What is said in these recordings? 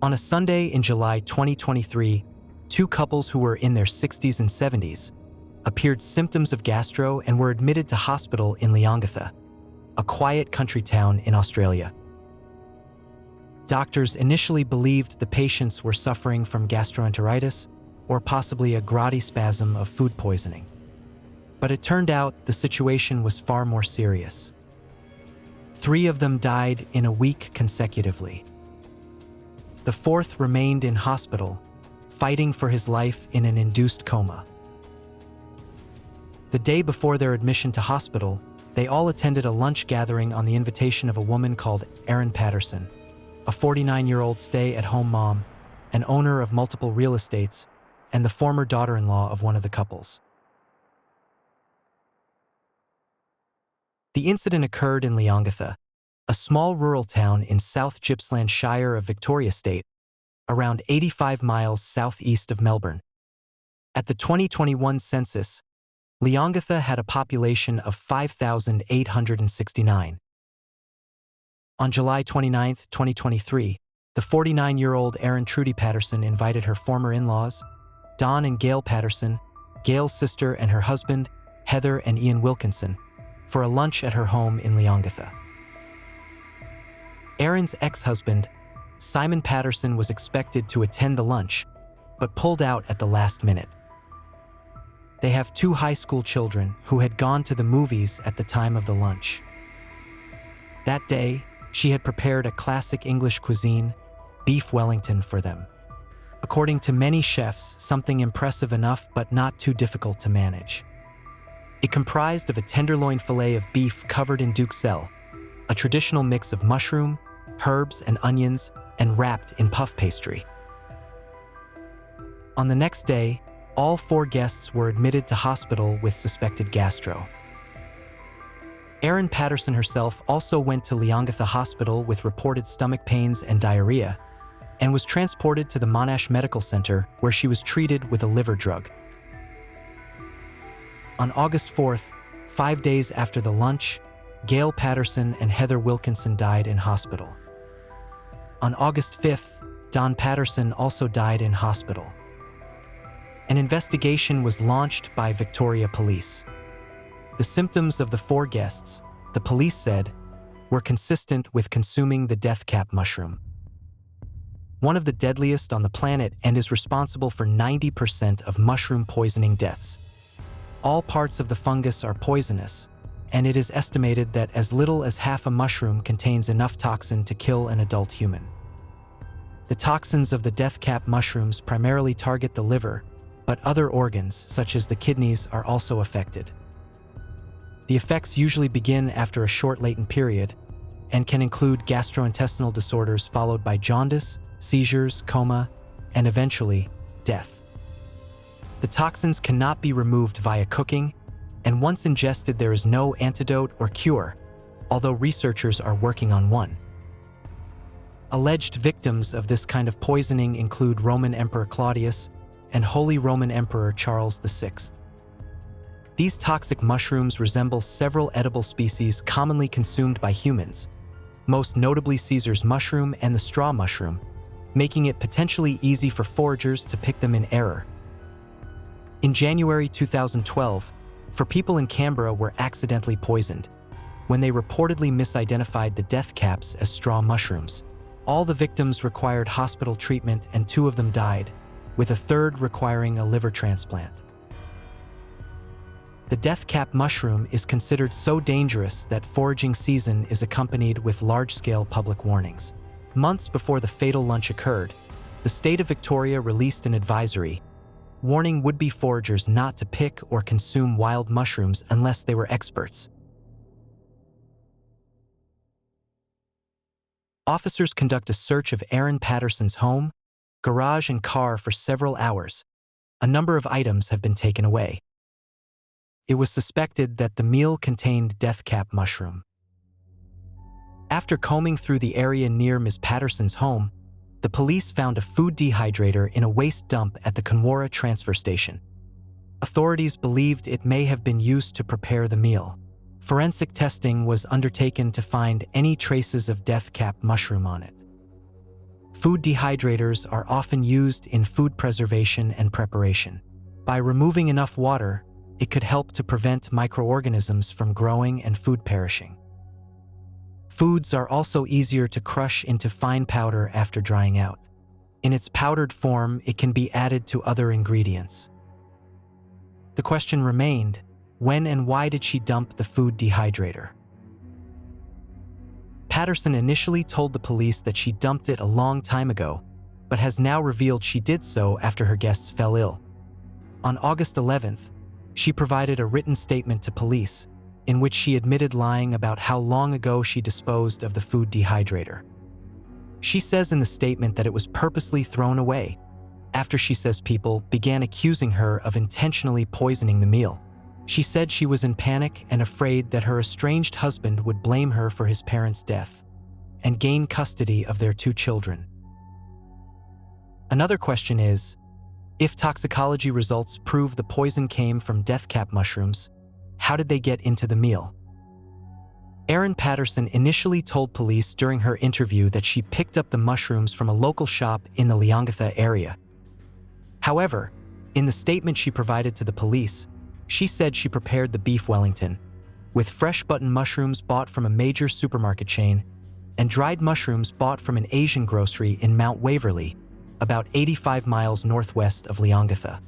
On a Sunday in July 2023, two couples who were in their 60s and 70s appeared symptoms of gastro and were admitted to hospital in Leongatha, a quiet country town in Australia. Doctors initially believed the patients were suffering from gastroenteritis or possibly a grotty spasm of food poisoning. But it turned out the situation was far more serious. 3 of them died in a week consecutively. The 4th remained in hospital, fighting for his life in an induced coma. The day before their admission to hospital, they all attended a lunch gathering on the invitation of a woman called Erin Patterson, a 49-year-old stay-at-home mom, an owner of multiple real estates, and the former daughter-in-law of one of the couples. The incident occurred in Leongatha, a small rural town in South Gippsland Shire of Victoria State, around 85 miles southeast of Melbourne. At the 2021 census, Leongatha had a population of 5,869. On July 29, 2023, the 49-year-old Erin Trudi Patterson invited her former in-laws, Don and Gail Patterson, Gail's sister and her husband, Heather and Ian Wilkinson, for a lunch at her home in Leongatha. Erin's ex-husband, Simon Patterson, was expected to attend the lunch, but pulled out at the last minute. They have 2 high school children who had gone to the movies at the time of the lunch. That day, she had prepared a classic English cuisine, beef Wellington, for them. According to many chefs, something impressive enough but not too difficult to manage. It comprised of a tenderloin fillet of beef covered in duxelle, a traditional mix of mushroom, herbs, and onions, and wrapped in puff pastry. On the next day, all 4 guests were admitted to hospital with suspected gastro. Erin Patterson herself also went to Leongatha Hospital with reported stomach pains and diarrhea, and was transported to the Monash Medical Center where she was treated with a liver drug. On August 4th, 5 days after the lunch, Gail Patterson and Heather Wilkinson died in hospital. On August 5th, Don Patterson also died in hospital. An investigation was launched by Victoria Police. The symptoms of the 4 guests, the police said, were consistent with consuming the death cap mushroom, one of the deadliest on the planet and is responsible for 90% of mushroom poisoning deaths. All parts of the fungus are poisonous, and it is estimated that as little as half a mushroom contains enough toxin to kill an adult human. The toxins of the death cap mushrooms primarily target the liver, but other organs, such as the kidneys, are also affected. The effects usually begin after a short latent period and can include gastrointestinal disorders followed by jaundice, seizures, coma, and eventually, death. The toxins cannot be removed via cooking, and once ingested there is no antidote or cure, although researchers are working on one. Alleged victims of this kind of poisoning include Roman Emperor Claudius and Holy Roman Emperor Charles VI. These toxic mushrooms resemble several edible species commonly consumed by humans, most notably Caesar's mushroom and the straw mushroom, making it potentially easy for foragers to pick them in error. In January 2012, 4 people in Canberra were accidentally poisoned when they reportedly misidentified the death caps as straw mushrooms. All the victims required hospital treatment and 2 of them died, with a 3rd requiring a liver transplant. The death cap mushroom is considered so dangerous that foraging season is accompanied with large-scale public warnings. Months before the fatal lunch occurred, the state of Victoria released an advisory warning would-be foragers not to pick or consume wild mushrooms unless they were experts. Officers conduct a search of Erin Patterson's home, garage, and car for several hours. A number of items have been taken away. It was suspected that the meal contained death cap mushroom. After combing through the area near Ms. Patterson's home, the police found a food dehydrator in a waste dump at the Conwara transfer station. Authorities believed it may have been used to prepare the meal. Forensic testing was undertaken to find any traces of death cap mushroom on it. Food dehydrators are often used in food preservation and preparation. By removing enough water, it could help to prevent microorganisms from growing and food perishing. Foods are also easier to crush into fine powder after drying out. In its powdered form, it can be added to other ingredients. The question remained, when and why did she dump the food dehydrator? Patterson initially told the police that she dumped it a long time ago, but has now revealed she did so after her guests fell ill. On August 11th, she provided a written statement to police in which she admitted lying about how long ago she disposed of the food dehydrator. She says in the statement that it was purposely thrown away after she says people began accusing her of intentionally poisoning the meal. She said she was in panic and afraid that her estranged husband would blame her for his parents' death and gain custody of their 2 children. Another question is, if toxicology results prove the poison came from death cap mushrooms, how did they get into the meal? Erin Patterson initially told police during her interview that she picked up the mushrooms from a local shop in the Leongatha area. However, in the statement she provided to the police, she said she prepared the beef Wellington with fresh button mushrooms bought from a major supermarket chain and dried mushrooms bought from an Asian grocery in Mount Waverly, about 85 miles northwest of Leongatha.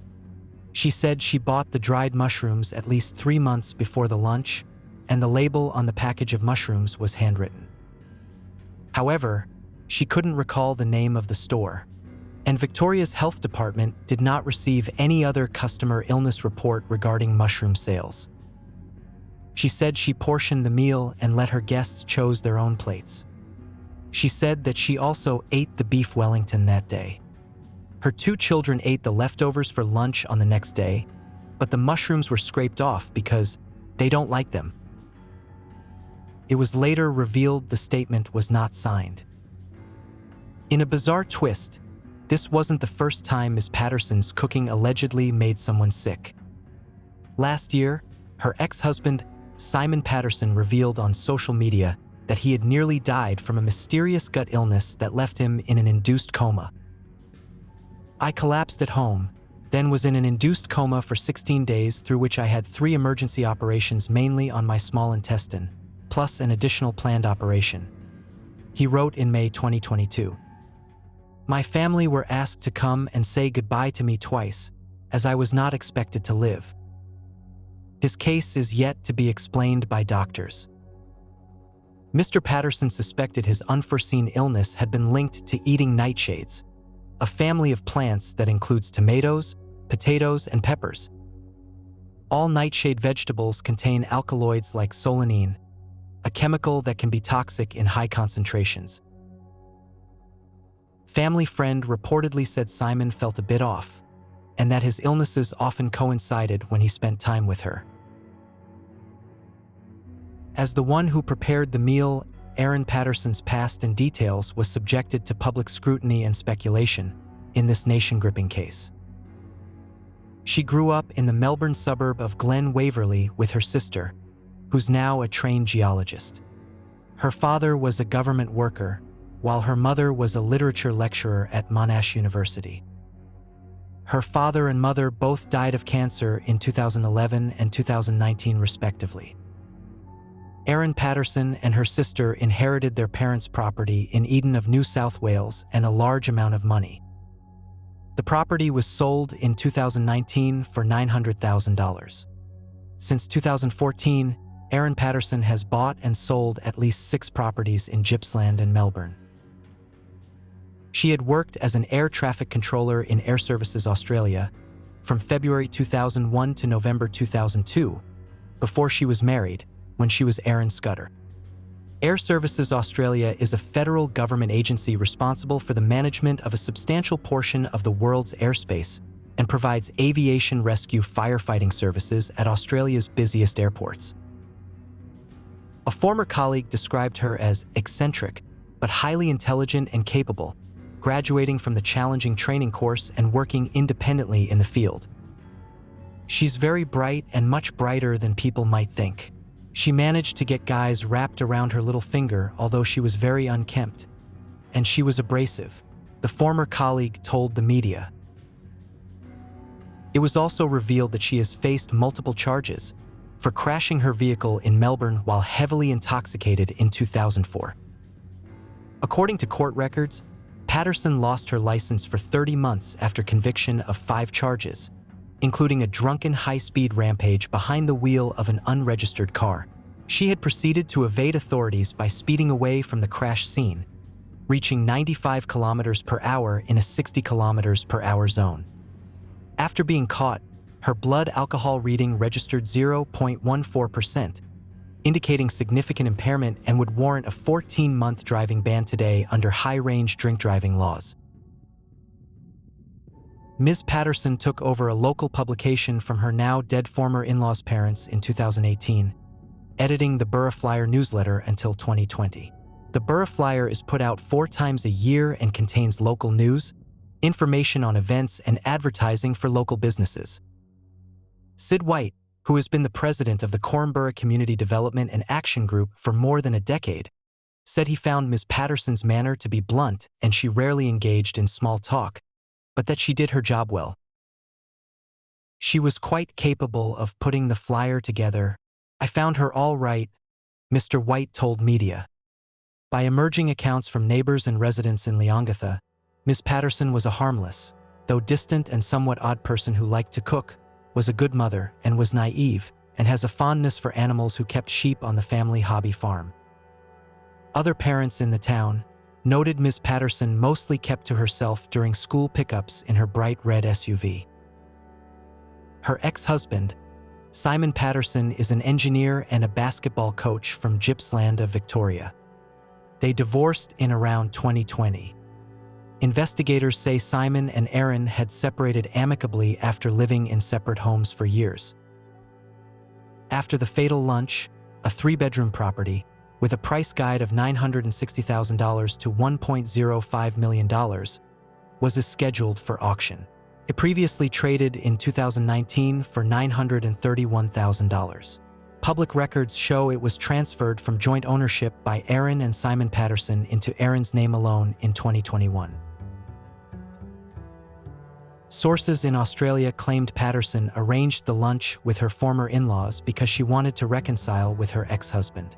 She said she bought the dried mushrooms at least 3 months before the lunch, and the label on the package of mushrooms was handwritten. However, she couldn't recall the name of the store, and Victoria's health department did not receive any other customer illness report regarding mushroom sales. She said she portioned the meal and let her guests choose their own plates. She said that she also ate the beef Wellington that day. Her 2 children ate the leftovers for lunch on the next day, but the mushrooms were scraped off because they don't like them. It was later revealed the statement was not signed. In a bizarre twist, this wasn't the first time Ms. Patterson's cooking allegedly made someone sick. Last year, her ex-husband, Simon Patterson, revealed on social media that he had nearly died from a mysterious gut illness that left him in an induced coma. I collapsed at home, then was in an induced coma for 16 days through which I had 3 emergency operations mainly on my small intestine, plus an additional planned operation. He wrote in May 2022. My family were asked to come and say goodbye to me twice, as I was not expected to live. His case is yet to be explained by doctors. Mr. Patterson suspected his unforeseen illness had been linked to eating nightshades, a family of plants that includes tomatoes, potatoes, and peppers. All nightshade vegetables contain alkaloids like solanine, a chemical that can be toxic in high concentrations. Family friend reportedly said Simon felt a bit off, and that his illnesses often coincided when he spent time with her. As the one who prepared the meal, Erin Patterson's past and details was subjected to public scrutiny and speculation in this nation-gripping case. She grew up in the Melbourne suburb of Glen Waverley with her sister, who's now a trained geologist. Her father was a government worker, while her mother was a literature lecturer at Monash University. Her father and mother both died of cancer in 2011 and 2019 respectively. Erin Patterson and her sister inherited their parents' property in Eden of New South Wales and a large amount of money. The property was sold in 2019 for $900,000. Since 2014, Erin Patterson has bought and sold at least 6 properties in Gippsland and Melbourne. She had worked as an air traffic controller in Air Services Australia from February 2001 to November 2002, before she was married, when she was Aaron Scudder. Air Services Australia is a federal government agency responsible for the management of a substantial portion of the world's airspace and provides aviation rescue firefighting services at Australia's busiest airports. A former colleague described her as eccentric, but highly intelligent and capable, graduating from the challenging training course and working independently in the field. She's very bright and much brighter than people might think. She managed to get guys wrapped around her little finger, although she was very unkempt. And she was abrasive, the former colleague told the media. It was also revealed that she has faced multiple charges for crashing her vehicle in Melbourne while heavily intoxicated in 2004. According to court records, Patterson lost her license for 30 months after conviction of 5 charges, including a drunken high-speed rampage behind the wheel of an unregistered car. She had proceeded to evade authorities by speeding away from the crash scene, reaching 95 kilometers per hour in a 60 kilometers per hour zone. After being caught, her blood alcohol reading registered 0.14%, indicating significant impairment and would warrant a 14-month driving ban today under high-range drink driving laws. Ms. Patterson took over a local publication from her now-dead former in-laws' parents in 2018, editing the Borough Flyer newsletter until 2020. The Borough Flyer is put out 4 times a year and contains local news, information on events, and advertising for local businesses. Sid White, who has been the president of the Cornborough Community Development and Action Group for more than a decade, said he found Ms. Patterson's manner to be blunt and she rarely engaged in small talk, but that she did her job well. She was quite capable of putting the flyer together. I found her all right, Mr. White told media. By emerging accounts from neighbors and residents in Leongatha, Ms. Patterson was a harmless, though distant and somewhat odd person who liked to cook, was a good mother, and was naive, and has a fondness for animals who kept sheep on the family hobby farm. Other parents in the town noted Ms. Patterson mostly kept to herself during school pickups in her bright red SUV. Her ex-husband, Simon Patterson, is an engineer and a basketball coach from Gippsland of Victoria. They divorced in around 2020. Investigators say Simon and Erin had separated amicably after living in separate homes for years. After the fatal lunch, a 3-bedroom property, with a price guide of $960,000 to $1.05 million, was scheduled for auction. It previously traded in 2019 for $931,000. Public records show it was transferred from joint ownership by Erin and Simon Patterson into Erin's name alone in 2021. Sources in Australia claimed Patterson arranged the lunch with her former in-laws because she wanted to reconcile with her ex-husband.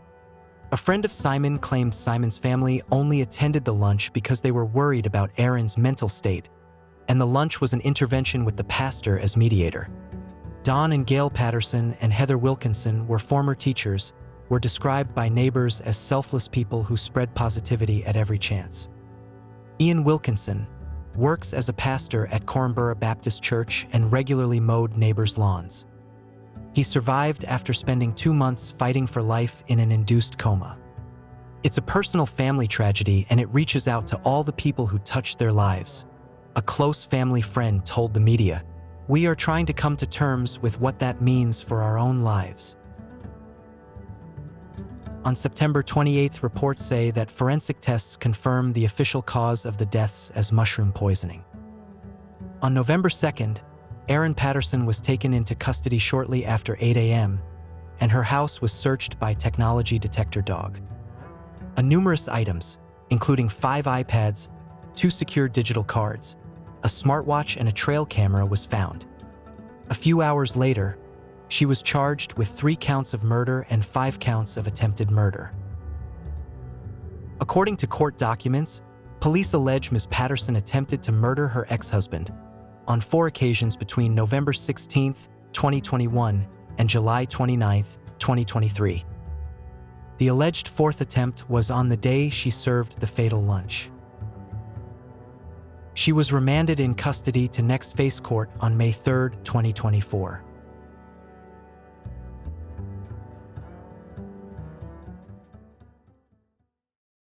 A friend of Simon claimed Simon's family only attended the lunch because they were worried about Erin's mental state, and the lunch was an intervention with the pastor as mediator. Don and Gail Patterson and Heather Wilkinson were former teachers, were described by neighbors as selfless people who spread positivity at every chance. Ian Wilkinson works as a pastor at Cornborough Baptist Church and regularly mowed neighbors' lawns. He survived after spending 2 months fighting for life in an induced coma. It's a personal family tragedy, and it reaches out to all the people who touched their lives. A close family friend told the media, "We are trying to come to terms with what that means for our own lives." On September 28th, reports say that forensic tests confirmed the official cause of the deaths as mushroom poisoning. On November 2nd, Erin Patterson was taken into custody shortly after 8 a.m., and her house was searched by technology detector dog. Numerous items, including 5 iPads, 2 secure digital cards, a smartwatch, and a trail camera, was found. A few hours later, she was charged with 3 counts of murder and 5 counts of attempted murder. According to court documents, police allege Ms. Patterson attempted to murder her ex-husband on 4 occasions between November 16, 2021 and July 29, 2023. The alleged 4th attempt was on the day she served the fatal lunch. She was remanded in custody to Next Phase Court on May 3, 2024.